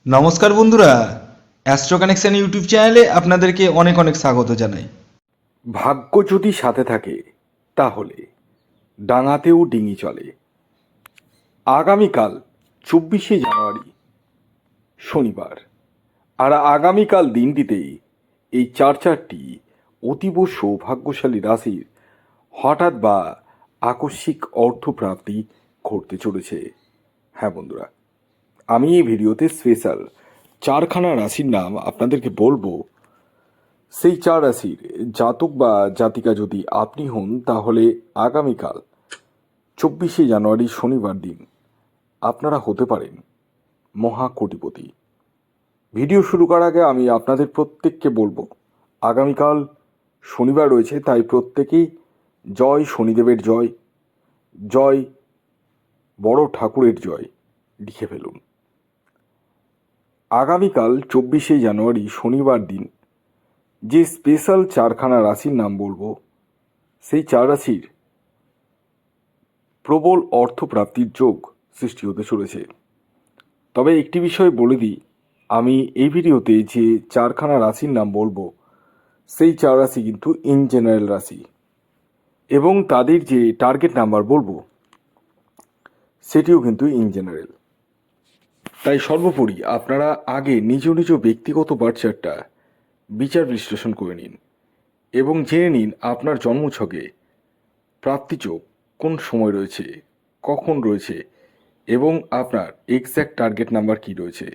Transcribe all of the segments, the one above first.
নমস্কার বন্ধুরা, astro connection YouTube চ্যানেলে আপনাদেরকে অনেক অনেক স্বাগত জানাই। ভাগ্য যদি সাথে থাকে তাহলে ডাঙাতেও ডিঙি চলে। আগামীকাল 24শে জানুয়ারি শনিবার, আর আগামীকাল দিনটিতেই এই চারটি অতীব সৌভাগ্যশালী রাশির হঠাৎ বা আকস্মিক অর্থপ্রাপ্তি ঘটতে চলেছে। হ্যাঁ বন্ধুরা, আমি এই ভিডিওতে স্পেশাল চারখানা রাশির নাম আপনাদেরকে বলবো। সেই চার রাশির জাতক বা জাতিকা যদি আপনি হন তাহলে আগামীকাল 24শে জানুয়ারি শনিবার দিন আপনারা হতে পারেন মহাকোটিপতি। ভিডিও শুরু করার আগে আমি আপনাদের প্রত্যেককে বলবো, আগামীকাল শনিবার রয়েছে, তাই প্রত্যেকেই জয় শনিদেবের জয়, জয় বড় ঠাকুরের জয় লিখে ফেলুন। আগামীকাল 24শে জানুয়ারি শনিবার দিন যে স্পেশাল চারখানা রাশির নাম বলবো, সেই চার রাশির প্রবল অর্থপ্রাপ্তির যোগ সৃষ্টি হতে চলেছে। তবে একটি বিষয় বলে দিই, আমি এই ভিডিওতে যে চারখানা রাশির নাম বলবো সেই চার রাশি কিন্তু ইন জেনারেল রাশি, এবং তাদের যে টার্গেট নাম্বার বলবো সেটিও কিন্তু ইন জেনারেল। তাই সর্বোপরি আপনারা আগে নিজ নিজ ব্যক্তিগত বার্থ চার্টটা বিচার বিশ্লেষণ করে নিন এবং জেনে নিন আপনার জন্মছকে প্রাপ্তিযোগ কোন সময় রয়েছে, কখন রয়েছে, এবং আপনার এক্স্যাক্ট টার্গেট নাম্বার কী রয়েছে।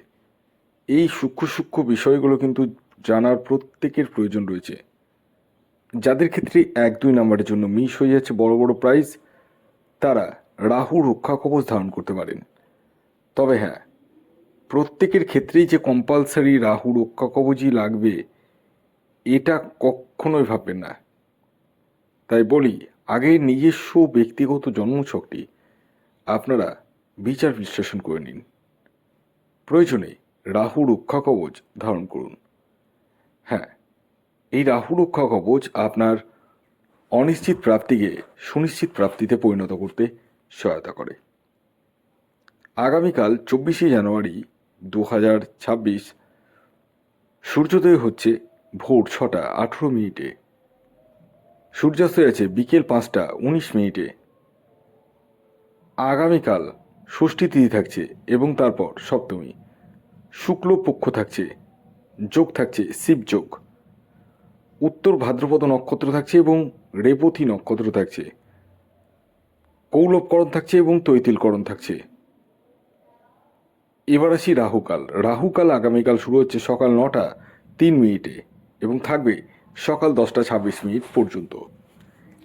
এই সূক্ষ্ম সূক্ষ্ম বিষয়গুলো কিন্তু জানার প্রত্যেকের প্রয়োজন রয়েছে। যাদের ক্ষেত্রে 1-2 নাম্বারের জন্য মিস হয়ে যাচ্ছে বড় বড় প্রাইজ, তারা রাহু রক্ষা কবচ ধারণ করতে পারেন। তবে হ্যাঁ, প্রত্যেকের ক্ষেত্রেই যে কম্পালসারি রাহু রক্ষা কবচই লাগবে এটা কখনোই ভাববেন না। তাই বলি, আগে নিজস্ব ব্যক্তিগত জন্মছকটি আপনারা বিচার বিশ্লেষণ করে নিন, প্রয়োজনে রাহু রক্ষা কবচ ধারণ করুন। হ্যাঁ, এই রাহু রক্ষা কবচ আপনার অনিশ্চিত প্রাপ্তিকে সুনিশ্চিত প্রাপ্তিতে পরিণত করতে সহায়তা করে। আগামীকাল 24শে জানুয়ারি 2026 সূর্যোদয় হচ্ছে ভোর 6টা 18 মিনিটে, সূর্যাস্ত আছে বিকেল 5টা 19 মিনিটে। আগামীকাল ষষ্ঠী তিথি থাকছে এবং তারপর সপ্তমী, শুক্ল পক্ষ থাকছে, যোগ থাকছে শিবযোগ, উত্তর ভাদ্রপদ নক্ষত্র থাকছে এবং রেবতী নক্ষত্র থাকছে, কৌলবকরণ থাকছে এবং তৈতিলকরণ থাকছে। এবার আসি রাহুকাল। রাহুকাল আগামীকাল শুরু হচ্ছে সকাল 9টা 3 মিনিটে এবং থাকবে সকাল 10টা 26 মিনিট পর্যন্ত।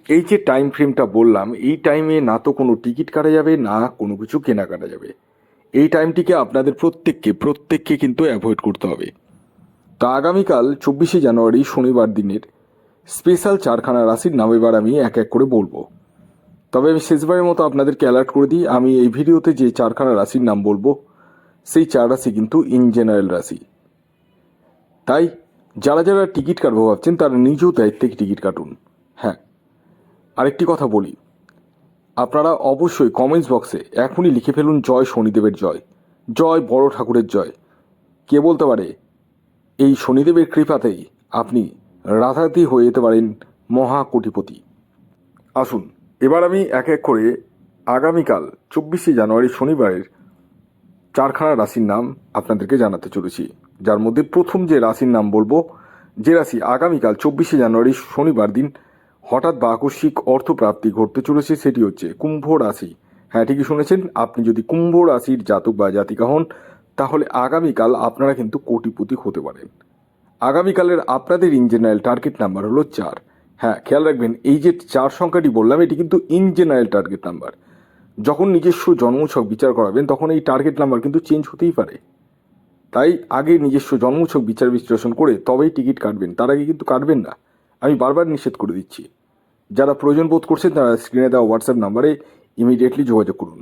এই যে টাইম ফ্রেমটা বললাম, এই টাইমে না তো কোনো টিকিট কাটা যাবে, না কোনো কিছু কেনাকাটা যাবে। এই টাইমটিকে আপনাদের প্রত্যেককে কিন্তু অ্যাভয়েড করতে হবে। তা আগামীকাল 24শে জানুয়ারি শনিবার দিনের স্পেশাল চারখানা রাশির নাম এবার আমি এক এক করে বলবো। তবে আমি শেষবারের মতো আপনাদেরকে অ্যালার্ট করে দিই, আমি এই ভিডিওতে যে চারখানা রাশির নাম বলবো সেই চার রাশি কিন্তু ইন জেনারেল রাশি। তাই যারা যারা টিকিট কাটবো ভাবছেন তারা নিজেও দায়িত্বে টিকিট কাটুন। হ্যাঁ, আরেকটি কথা বলি, আপনারা অবশ্যই কমেন্টস বক্সে এখনই লিখে ফেলুন জয় শনিদেবের জয়, জয় বড় ঠাকুরের জয়। কে বলতে পারে এই শনিদেবের কৃপাতেই আপনি রাতারাতি হয়ে যেতে পারেন মহাকোটিপতি। আসুন এবার আমি এক এক করে আগামীকাল 24শে জানুয়ারি শনিবারের চারখানা রাশির নাম আপনাদেরকে জানাতে চলেছি। যার মধ্যে প্রথম যে রাশির নাম বলবো, যে রাশি আগামীকাল 24শে জানুয়ারি শনিবার দিন হঠাৎ বা আকস্মিক অর্থপ্রাপ্তি ঘটতে চলেছে, সেটি হচ্ছে কুম্ভ রাশি। হ্যাঁ, ঠিকই শুনেছেন, আপনি যদি কুম্ভ রাশির জাতক বা জাতিকা হন তাহলে আগামীকাল আপনারা কিন্তু কোটিপতি হতে পারেন। আগামীকালের আপনাদের ইন জেনারেল টার্গেট নাম্বার হলো 4। হ্যাঁ, খেয়াল রাখবেন, এই যে 4 সংখ্যাটি বললাম এটি কিন্তু ইন জেনারেল টার্গেট নাম্বার। যখন নিজস্ব জন্মছক বিচার করাবেন তখন এই টার্গেট নাম্বার কিন্তু চেঞ্জ হতেই পারে। তাই আগে নিজস্ব জন্মছক বিচার বিশ্লেষণ করে তবেই টিকিট কাটবেন, তার আগে কিন্তু কাটবেন না, আমি বারবার নিষেধ করে দিচ্ছি। যারা প্রয়োজন বোধ করছেন তারা স্ক্রিনে দেওয়া হোয়াটসঅ্যাপ নাম্বারে ইমিডিয়েটলি যোগাযোগ করুন।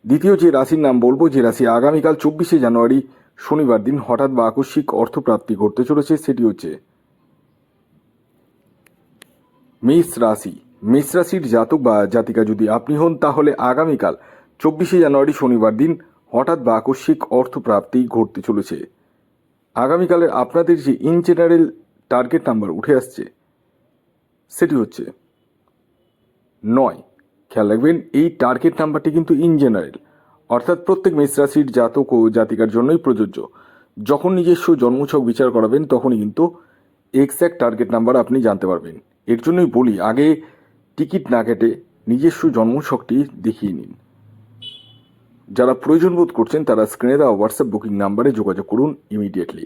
দ্বিতীয় যে রাশির নাম বলবো, যে রাশি আগামীকাল 24শে জানুয়ারি শনিবার দিন হঠাৎ বা আকস্মিক অর্থপ্রাপ্তি ঘটতে চলেছে, সেটি হচ্ছে মেষ রাশি। মেষ রাশির জাতক বা জাতিকা যদি আপনি হন তাহলে আগামীকাল 24শে জানুয়ারি শনিবার দিন হঠাৎ বা আকস্মিক অর্থপ্রাপ্তি ঘটতে চলেছে। আগামীকালের আপনাদের যে ইন জেনারেল টার্গেট নাম্বার উঠে আসছে সেটি হচ্ছে 9। খেয়াল রাখবেন, এই টার্গেট নাম্বারটি কিন্তু ইন জেনারেল, অর্থাৎ প্রত্যেক মেষ রাশির জাতক ও জাতিকার জন্যই প্রযোজ্য। যখন নিজস্ব জন্মছক বিচার করাবেন তখনই কিন্তু এক্স্যাক্ট টার্গেট নাম্বার আপনি জানতে পারবেন। এর জন্যই বলি, আগে টিকিট না কেটে নিজস্ব জন্মছকটি দেখিয়ে নিন। যারা প্রয়োজন বোধ করছেন তারা স্ক্রিনে দেওয়া হোয়াটসঅ্যাপ বুকিং নাম্বারে যোগাযোগ করুন ইমিডিয়েটলি।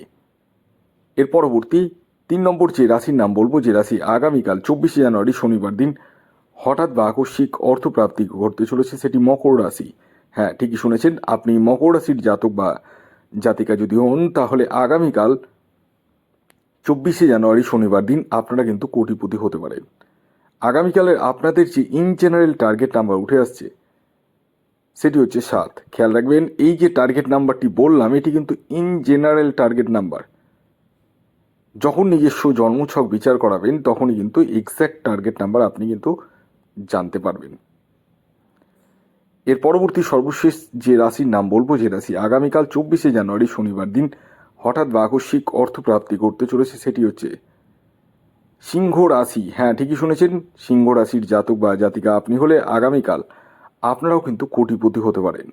এর পরবর্তী 3 নম্বর যে রাশির নাম বলবো, যে রাশি আগামীকাল 24শে জানুয়ারি শনিবার দিন হঠাৎ বা আকস্মিক অর্থপ্রাপ্তি ঘটতে চলেছে, সেটি মকর রাশি। হ্যাঁ, ঠিকই শুনেছেন, আপনি মকর রাশির জাতক বা জাতিকা যদি হন তাহলে আগামীকাল 24শে জানুয়ারি শনিবার দিন আপনারা কিন্তু কোটিপতি হতে পারেন। আগামীকালের আপনাদের যে ইন জেনারেল টার্গেট নাম্বার উঠে আসছে সেটি হচ্ছে 7। খেয়াল রাখবেন, এই যে টার্গেট নাম্বারটি বললাম এটি কিন্তু ইন জেনারেল টার্গেট নাম্বার। যখন নিজস্ব জন্মছক বিচার করাবেন তখনই কিন্তু এক্স্যাক্ট টার্গেট নাম্বার আপনি কিন্তু জানতে পারবেন। এর পরবর্তী সর্বশেষ যে রাশির নাম বলবো, যে রাশি আগামীকাল 24শে জানুয়ারি শনিবার দিন হঠাৎ বা আকস্মিক অর্থপ্রাপ্তি করতে চলেছে সেটি হচ্ছে সিংহ রাশি। হ্যাঁ, ঠিকই শুনেছেন, সিংহ রাশির জাতক বা জাতিকা আপনি হলে আগামীকাল আপনারাও কিন্তু কোটিপতি হতে পারেন।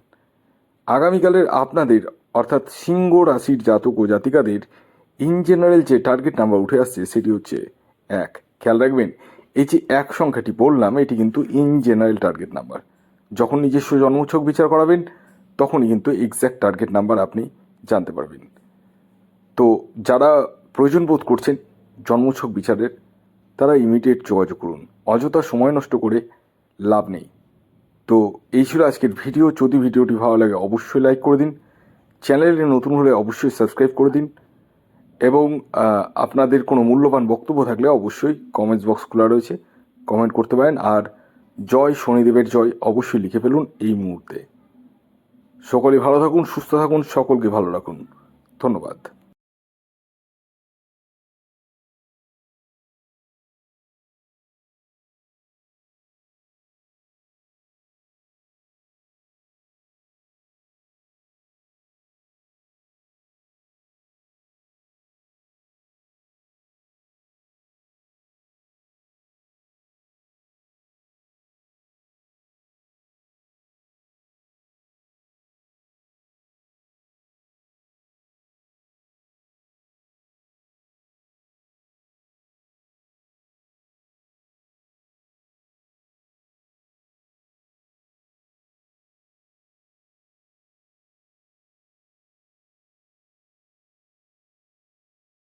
আগামীকালের আপনাদের অর্থাৎ সিংহ রাশির জাতক ও জাতিকাদের ইন জেনারেল যে টার্গেট নাম্বার উঠে আসছে সেটি হচ্ছে 1। খেয়াল রাখবেন, এই যে 1 সংখ্যাটি বললাম এটি কিন্তু ইন জেনারেল টার্গেট নাম্বার। যখন নিজস্ব জন্মছক বিচার করাবেন তখনই কিন্তু এক্স্যাক্ট টার্গেট নাম্বার আপনি জানতে পারবেন। তো যারা প্রয়োজন বোধ করছেন জন্মছক বিচারের তারা ইমিডিয়েট যোগাযোগ করুন, অযথা সময় নষ্ট করে লাভ নেই। তো এই ছিল আজকের ভিডিও। যদি ভিডিওটি ভালো লাগে অবশ্যই লাইক করে দিন, চ্যানেলে নতুন হলে অবশ্যই সাবস্ক্রাইব করে দিন, এবং আপনাদের কোনো মূল্যবান বক্তব্য থাকলে অবশ্যই কমেন্টস বক্স খোলা রয়েছে, কমেন্ট করতে পারেন। আর জয় শনিদেবের জয় অবশ্যই লিখে ফেলুন এই মুহূর্তে। সকলে ভালো থাকুন, সুস্থ থাকুন, সকলকে ভালো রাখুন। ধন্যবাদ।